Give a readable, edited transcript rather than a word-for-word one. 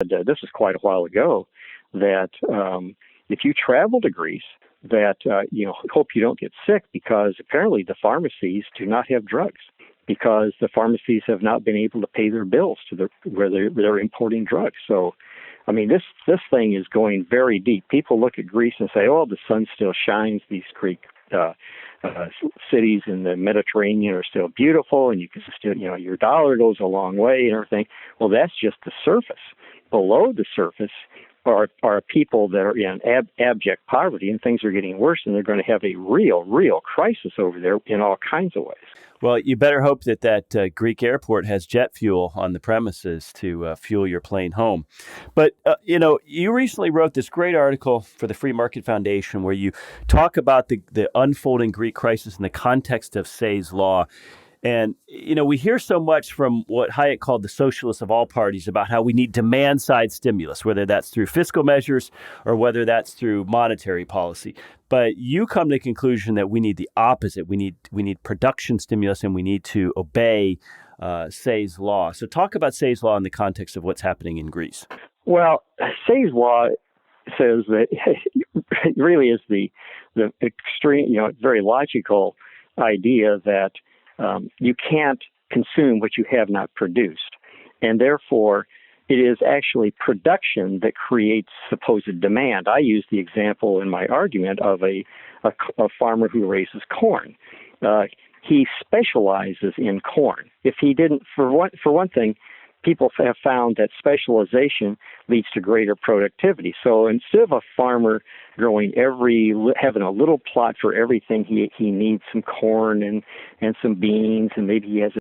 this is quite a while ago, that if you travel to Greece, that hope you don't get sick, because apparently the pharmacies do not have drugs, because the pharmacies have not been able to pay their bills to where they're importing drugs. So, I mean, this thing is going very deep. People look at Greece and say, "Oh, the sun still shines. These Greek cities in the Mediterranean are still beautiful, and you can still, your dollar goes a long way and everything." Well, that's just the surface. Below the surface are people that are in abject poverty, and things are getting worse, and they're going to have a real crisis over there in all kinds of ways. Well, you better hope that Greek airport has jet fuel on the premises to fuel your plane home. But, you recently wrote this great article for the Free Market Foundation where you talk about the unfolding Greek crisis in the context of Say's law. And, we hear so much from what Hayek called the socialists of all parties about how we need demand-side stimulus, whether that's through fiscal measures or whether that's through monetary policy. But you come to the conclusion that we need the opposite. We need production stimulus, and we need to obey Say's law. So talk about Say's law in the context of what's happening in Greece. Well, Say's law says that it really is the extreme, very logical idea that you can't consume what you have not produced. And therefore, it is actually production that creates supposed demand. I use the example in my argument of a farmer who raises corn. He specializes in corn. If he didn't, for one thing, people have found that specialization leads to greater productivity. So instead of a farmer growing having a little plot for everything, he needs some corn and some beans, and maybe he has